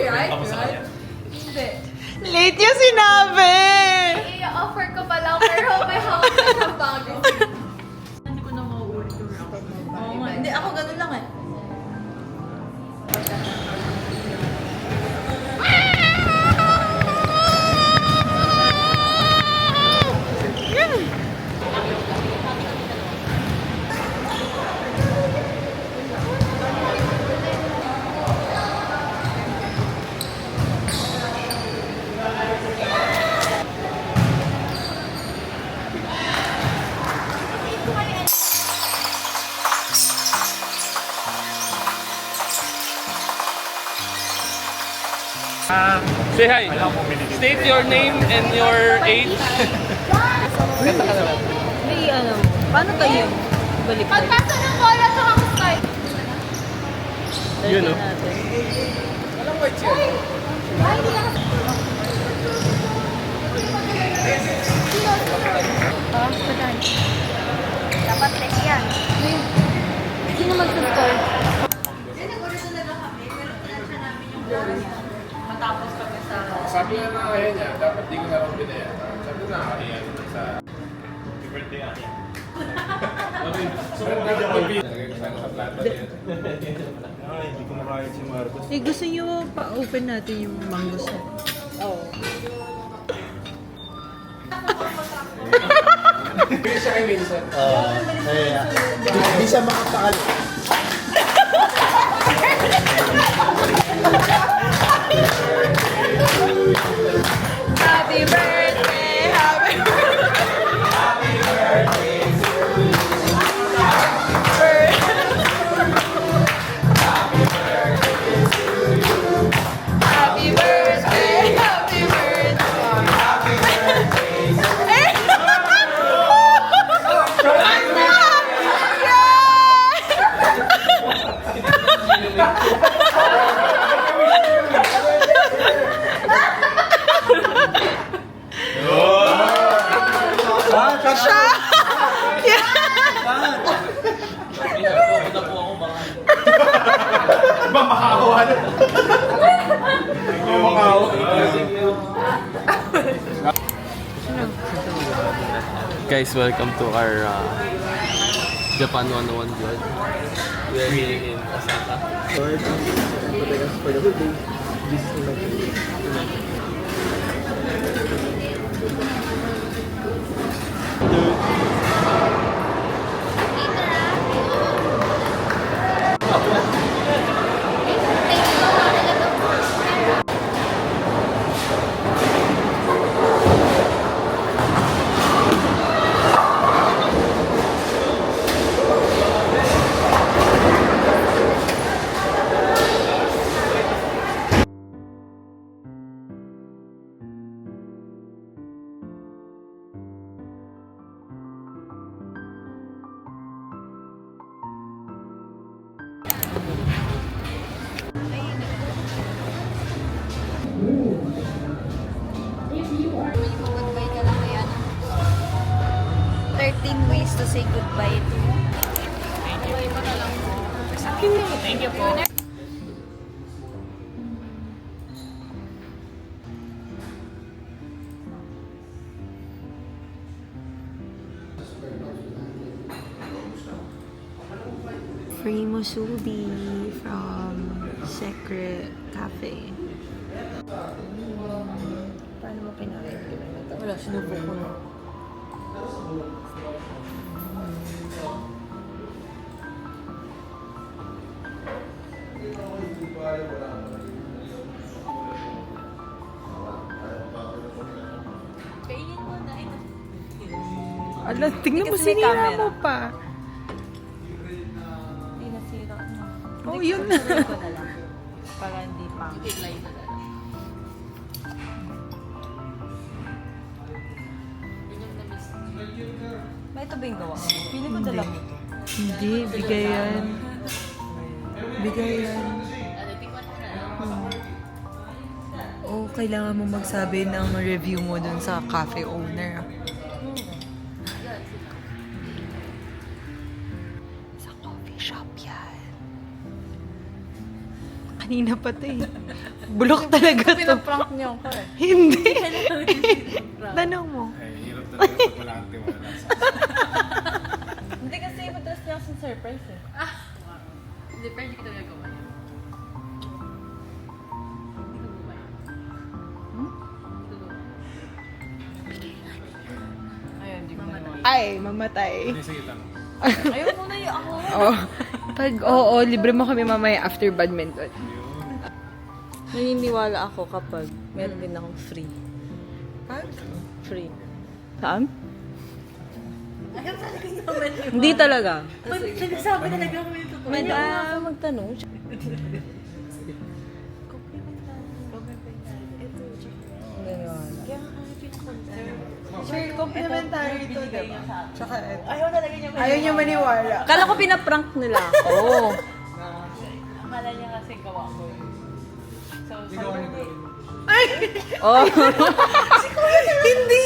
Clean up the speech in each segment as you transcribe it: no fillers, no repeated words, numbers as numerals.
Right? Right? Hindi. Late niya sinabi! I-offer ko pa lang, pero may hawak na siyang bago. Hindi ko na mauulit yung rock. Oo nga. Hindi, ako ganun lang eh. Say hi. State your name and your age. May paano kayo balik? Pagpasa ng bola sa start. Yun, no? Dapat ready yan. Sino mag-score? Matapos kami sa... Sabi nga na kaya niya, dapat di ko na lang binaya. Sabi na kaya niya sa... Happy birthday ako. Sa plato niya. Hindi ko makahit si Marcos. Eh, gusto niyo pa-open natin yung mango sa... Oo. Hindi siya kay Vincent. Hindi siya makapakali. Happy birthday! Happy Happy birthday! Happy birthday! Ba makahawa na? Makahawa. Guys, welcome to our Japan 101 vlog. We are here in Osaka. For the good day. This is my Goodbye ka lang kaya. 13 ways to say goodbye to. Thank you po. Free musubi from Secret Cafe. Paano mo kinain? Wala, sinubo ko na. Kainin mo na. Ala, tingnan mo, Kasi may sinira camera. mo pa. Hindi nasira. Oh, yun na. Ko na lang. Para hindi pa. Bigay na lang. Ba, ito ba yung gawa mo? Pili ko dala mo. Hindi, bigay yan. Bigay yan. Oh, kailangan mo magsabi ng review mo dun sa cafe owner. Sa coffee shop yan. Kanina pa to eh. Bulok talaga to. Pinaprank niyo ako eh. Hindi. Tanong mo. Ay, hirap talaga pag wala kang tiwala sa Hindi kasi madalas niya akong surprise eh. Hindi, pero hindi ko talaga gawa yun. Hindi ko gawa yun. Hindi ko gawa. Ayun, hindi ko gawa. Ay, mamatay. Hindi, sige lang. Ayun muna yung ako. Oh. Pag, libre mo kami mamaya after badminton. Naniniwala ako kapag meron din akong free. Free. Saan? Hindi talaga. Nagsasabi talaga ako yung totoo. Pwede ako magtanong. Ganyan. Sure, complimentary to, diba? Tsaka, Ayaw talaga niya. ayaw niyo maniwala. Kala ko pinaprank nila ako. Akala niya kasi gawa ko. So, sabi ko, Oh. Hindi!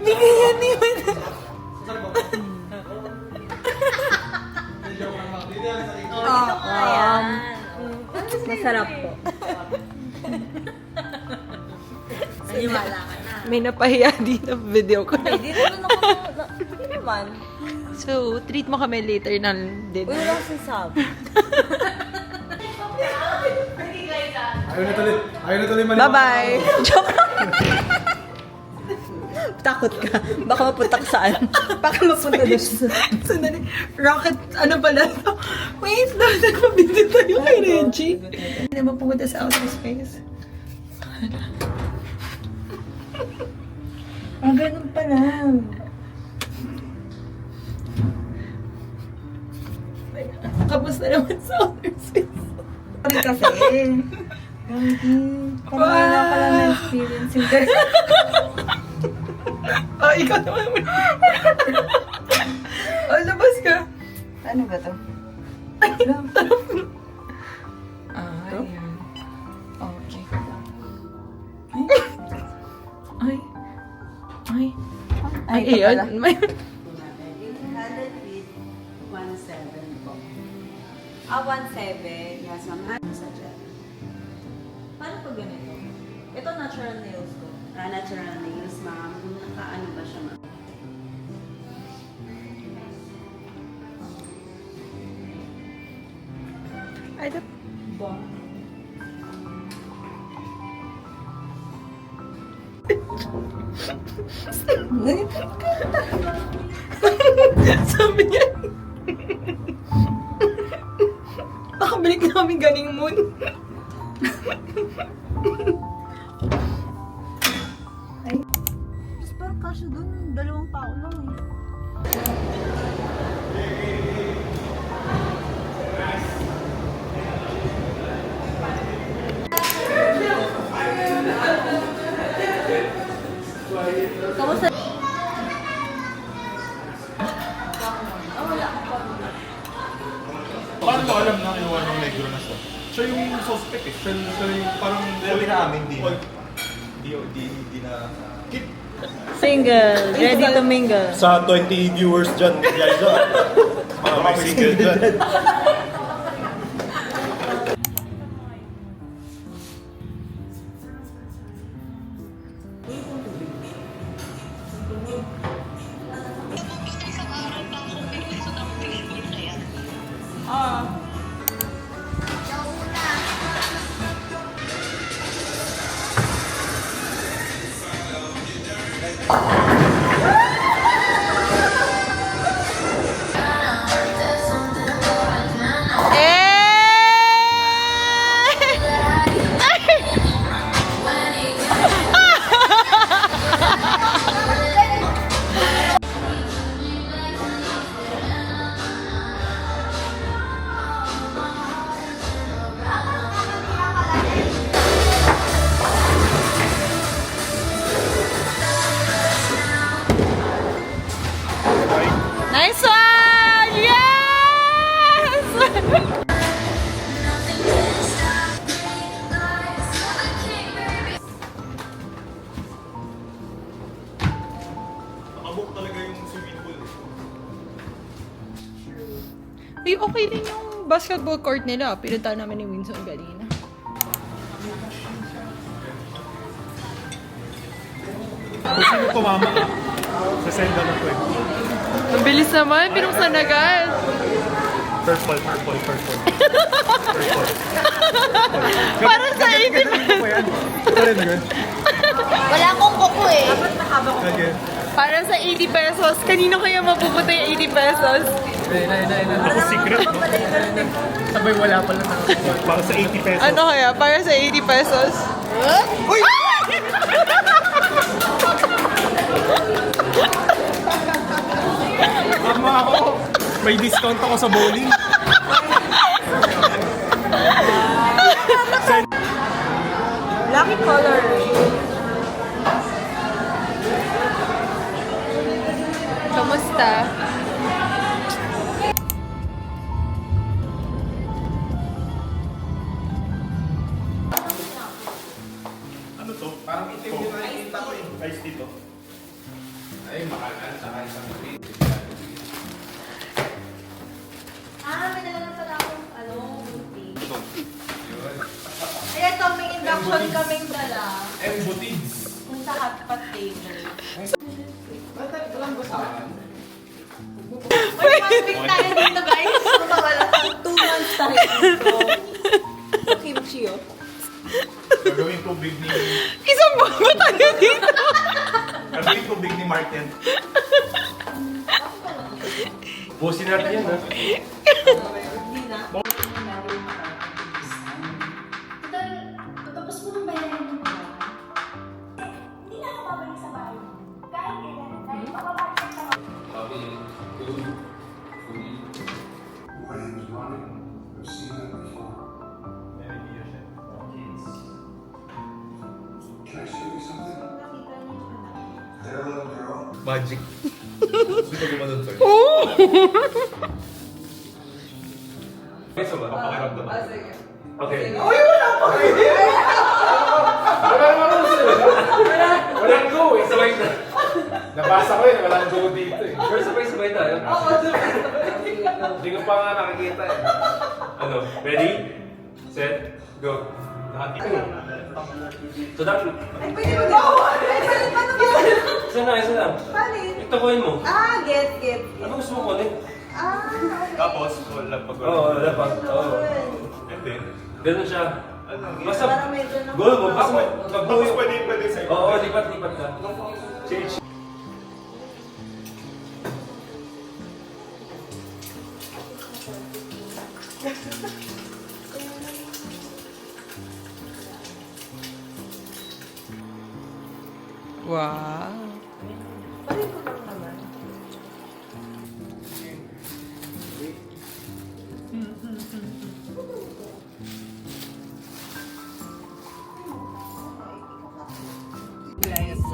Bigyan niyo. Masarap po. naniwala ka na. May napahiya din na video ko. Hindi naman ako hindi naman. So, treat mo kami later ng Uy, dinner. wala akong sinasabi. Ayaw na tuloy maniwala. Bye-bye! Joke lang. Takot ka. Baka mapunta ka saan? Baka mapunta doon. Sandali. Rocket, ano pala to? Wait, nagpa-video tayo kay Reggie. Hindi naman pumunta sa outer space. Ganun pala. Kamusta naman sa outer space? Sabi kasi, parang ngayon pala na-experience yung ganyan. Ikaw naman. Labas ka. Ano ba to? Ayan. Okay. Ay. Ay. Ay, ayan. May... 100 feet, 1.7 po. 1.7. Yes, ma'am. Ano sa dyan? Paano pag ganito? Ito natural nails ko. Natural nails, ma'am. Kung naka-ano ba siya, ma'am? Ay, the... Sabi niya. Makabalik namin ganing moon. Tapos parang kasya dun, 2 tao lang eh. Kamusta? Paano mo alam na iwan ng negro na siya? Siya yung suspect eh. Siya yung parang... Sabi namin, di na... Keep Single. Ready to mingle. sa 20 viewers dyan, guys. Mga may single dyan. Nice one! Yes! Nakabuk talaga yung swimming pool. Ay, okay din yung basketball court nila. Pinunta namin ni Winson kanina. Kung sino tumama, sasend na ng 20. Ang bilis naman, pinuksan agad. Purple. Para sa 80 pesos. Wala akong kuko eh. Okay. Para sa 80 pesos. Kanino kaya mapupunta yung 80 pesos? Ako secret, no? Sabay wala pala na. Para sa 80 pesos. Ano kaya? Para sa 80 pesos? Uy! Tama ako. May discount ako sa bowling. Lucky color. Kamusta? Ano to? Parang itim yun na nakikita ko eh. Ice tea to. Ay, makakan sa kain sa kape. May nalang pala akong, tea. Ito. Ay, ito, may induction kaming dala. And butids. Kung sa hotpot table. Wait, 1 week tayo dito, guys. Wala. 2 months tayo dito. Kimchi, oh. Gagawin tubig ni... Isang buwan ba tayo dito? Gagawin tubig ni Martin. Busin natin yan, ha? Hindi na. Tapos mo nang bayaran mo. Hindi na ako babalik sa bahay. Kahit kailan. Kahit papapalik sa bahay. Sabi, My name is Ronnie. I've seen that before. Can I show you something? That little girl. Magic. Dito gumanon sa'yo. Peso ba? Papakiramdam. Okay. walang go eh. Sabay na. Nabasa ko yun, walang go dito eh. First sabay tayo. Hindi ko pa nga nakikita eh. Ano? Ready? Set? Go. So that... Isa na. Ito kuhin mo. Get. Ano gusto mo kunin? Tapos, wala pag... Oo, dapat. Oo. And then, Ganun siya. ano? Basta... Para medyo na- Go mo. Basta Tapos pwede sa'yo. Oo, lipat ka. Change. Wow.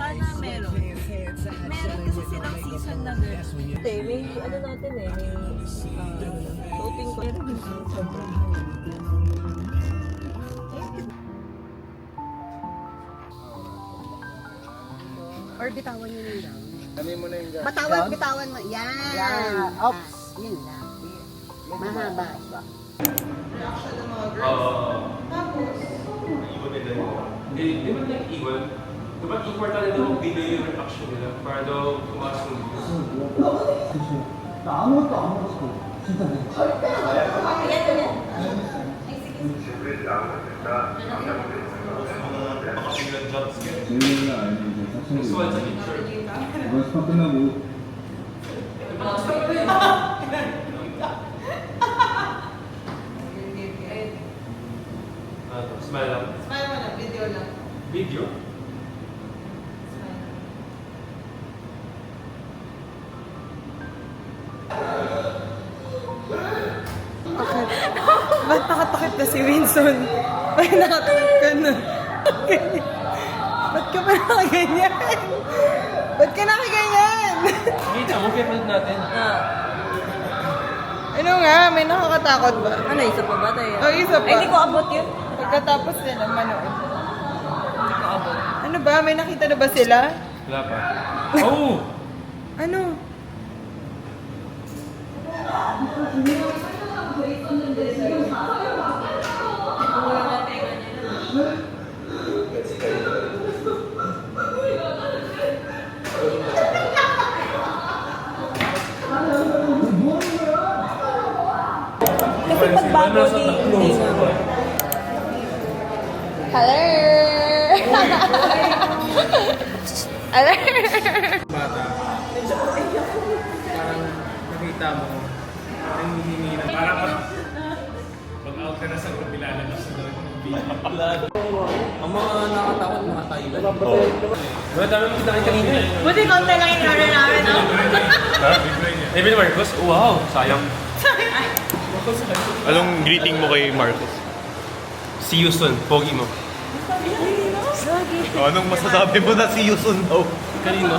Sana meron. Meron kasi silang season na gano'n. May ano natin may floating ko. Or bitawan nyo lang. Kami mo na yung gas. Bitawan mo. Yan. Yeah. Ops. Yun lang. Mahaba. Di ba nag-iwan? Di ba importante daw mag-video yung reaction nila para daw tumaas yung views? Pakapilang jobs ka. Gusto ko sa picture. Smile lang. Smile mo na, video lang. Video? Ba't nakatakip na si Winston? Ba't nakatakip ka na? Ba't ka pa nakaganyan? Ba't ka nakaganyan? Kita mo, pinapanood natin. Ano nga, may nakakatakot ba? Ano, isa pa ba tayo? O, isa pa. Ay, hindi ko abot yun. Pagkatapos nila manood. Ano ba? May nakita na ba sila? Wala pa. Oh! Ano? bago di Hello! Hello! Bata. Parang nakita mo, nangihingi na. Parang pag-out ka na sa group, ilalabas na doon. Ang mga nakatakot, mga Thailand. Wala dami mo kita kanina. Buti konti lang yung order namin, no? Even Marcos, wow, sayang. Anong greeting mo kay Marcos? See you soon, pogi mo. Anong masasabi mo na si Yusun daw? Kanino?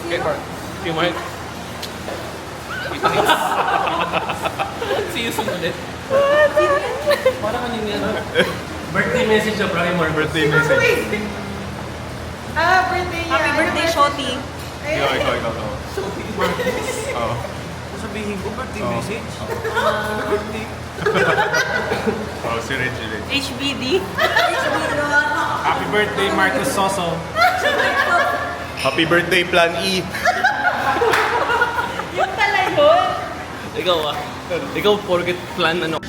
Kay Mark. See you soon ulit. Parang kanina yan. Birthday message na kay Mark. Birthday message. Birthday niya. Happy birthday, Shotty. Ikaw. Oo. Sabihin ko, birthday message. Oh, si Reggie. HBD. Happy birthday, Marcos Soso. Happy birthday, Plan E. Yung pala yun. Ikaw ah. Ikaw forget plan ano.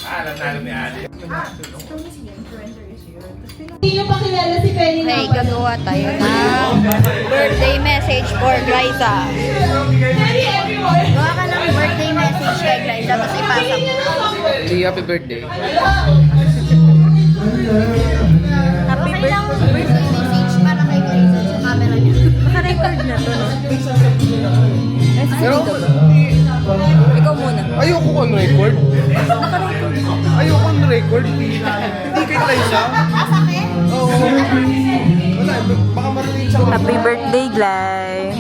Nanalo ni Ali. Hindi nyo pa kilala si Penny Okay, gagawa tayo ng birthday message for Glyza. Penny everyone! Gawa ka ng birthday message kay Glyza, tapos ipasa mo. Happy birthday. Happy Okay lang, birthday. birthday message para kay Glyza sa camera niya. Naka-record na to, no? Pero, Ikaw muna. ayoko on record. Ayoko on record. Hindi kay Liza. Oo. Wala, baka marinig sa Happy birthday, Gly.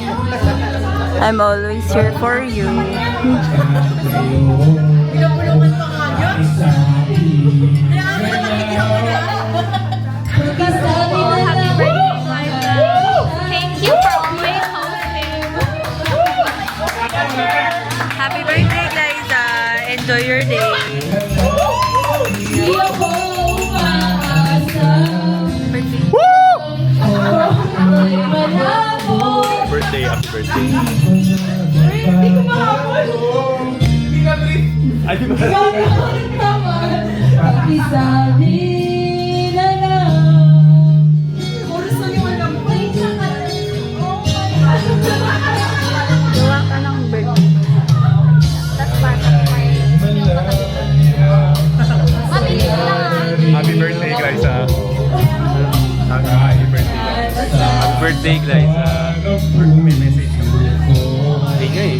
I'm always here for you. Pinapulungan pa nga niya. Kaya nga naman nakikita niya. Happy birthday, Glyza. Thank you for always hosting. Happy birthday, Glyza. Enjoy your day. Di ako umaasa. Birthday, happy birthday. Hindi ko mahabol. Ay, di ba? Gano'n naman. Pakisabi na lang. Oras lang yung alam mo. Wait, saka. Oh my God. Gawa ka ng birthday. Tapos pasok mo Mabilis lang. Happy birthday, Glyza. Happy birthday. Happy birthday, Glyza. May message ka. Hey, guy.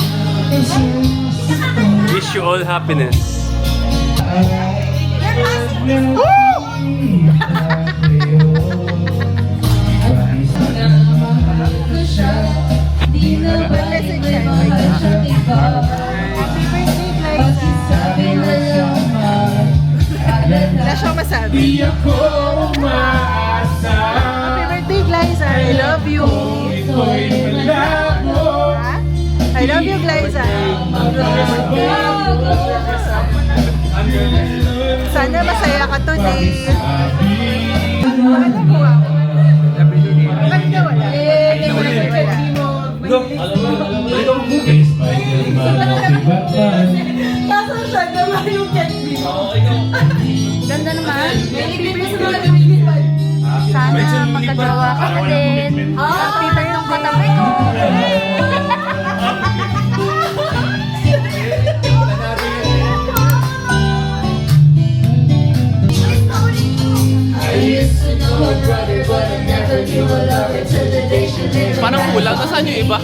Wish you all happiness. Di na ba may mga siyang iba? Happy birthday, Glyza. Pakisabi na lang. Wala siyang masabi. Di ako umaasa. Happy birthday, Glyza. I love you. Ito'y malabo. I love you, Glyza. Sana masaya ka today. Bakit ako ako? Bakit ka wala? Kaso siya, gama yung cat beef. Ganda naman. Libre sa mga lumilipad. Sana magkagawa ka na din. Happy birthday ng katabi ko. Parang kulang. Nasaan yung iba?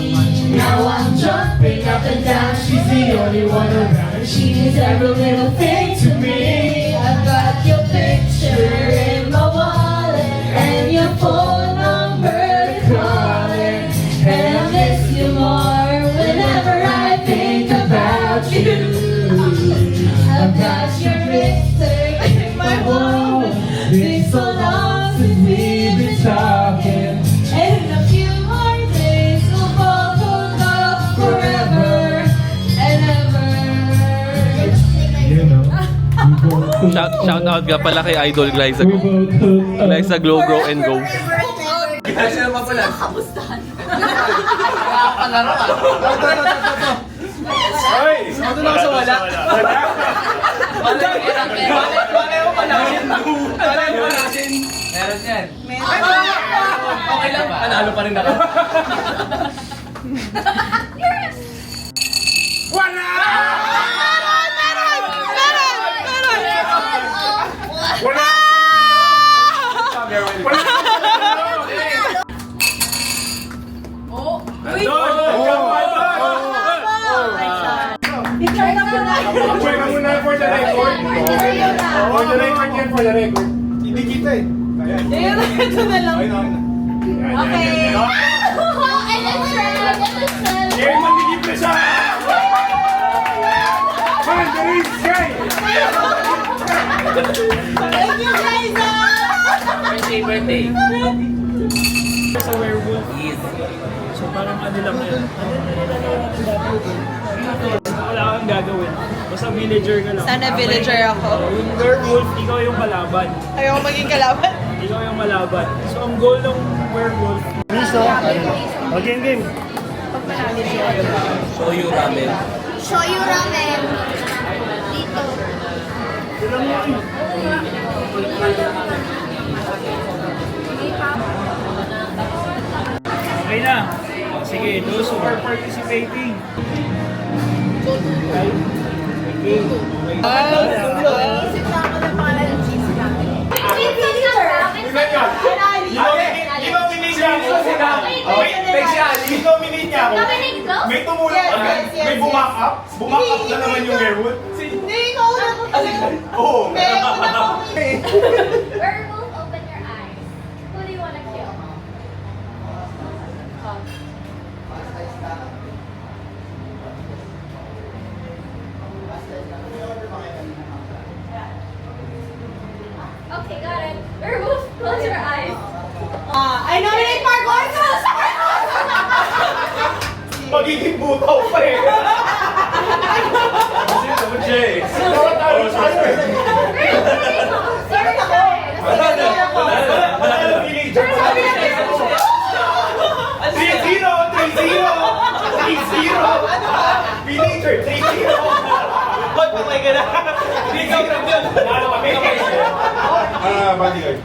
Now I'm jumping up and down. She's the only one around. She means every little thing to me. I've got your picture in my wallet and your phone number calling. And I miss you more whenever I think about you. I've got your picture in my wallet. Been so long since we've been talking. And in a few more days we'll both hook up forever and ever. Shout out nga pala kay Idol Glyza. Glyza Glow, Grow, and Go. Ano lang sa wala? Malay mo panasin. Malay mo panasin. Meron yan. Okay lang. Panalo pa rin ako. Wala! Wala! Oh! Picture na po na. Pwede muna for the record. For the record yan, for the record. Hindi kita eh. Ayan. Ito na lang. Ayun, ayun. Okay. Oh, and it's red! And it's red! Yan, mandigip na siya! Man, there is guy! Thank you, Liza! Birthday. Sa werewolf. Yes. So parang ano lang yan. Wala kang gagawin. Basta villager ka lang. Sana villager ako. Yung werewolf, ikaw yung kalaban. Ayoko maging kalaban. Ikaw yung malaban. So ang goal ng werewolf. Miso. Okay, game. Shoyu ramen. Shoyu ramen. Dito. Okay na. Sige, those who are participating. Okay. Okay. Isip na ako ng pangalan ng cheese namin. Di ba minit niya ako? Di ba minit niya ako? Dominic, go! May tumulong agad? May bumak up? Bumak up na naman yung werewolf? Hindi, ikaw na po talaga. Oo. Werewolf, open your eyes. Who do you want to kill? Okay, got it. Werewolf, close your eyes. I nominate Marcos! Magiging butaw pa eh. Kasi naman siya eh. Sorry, Wala villager. 3-0! Villager, 3-0! Hoy, patay ka na. Hindi ka na yun. Bodyguard.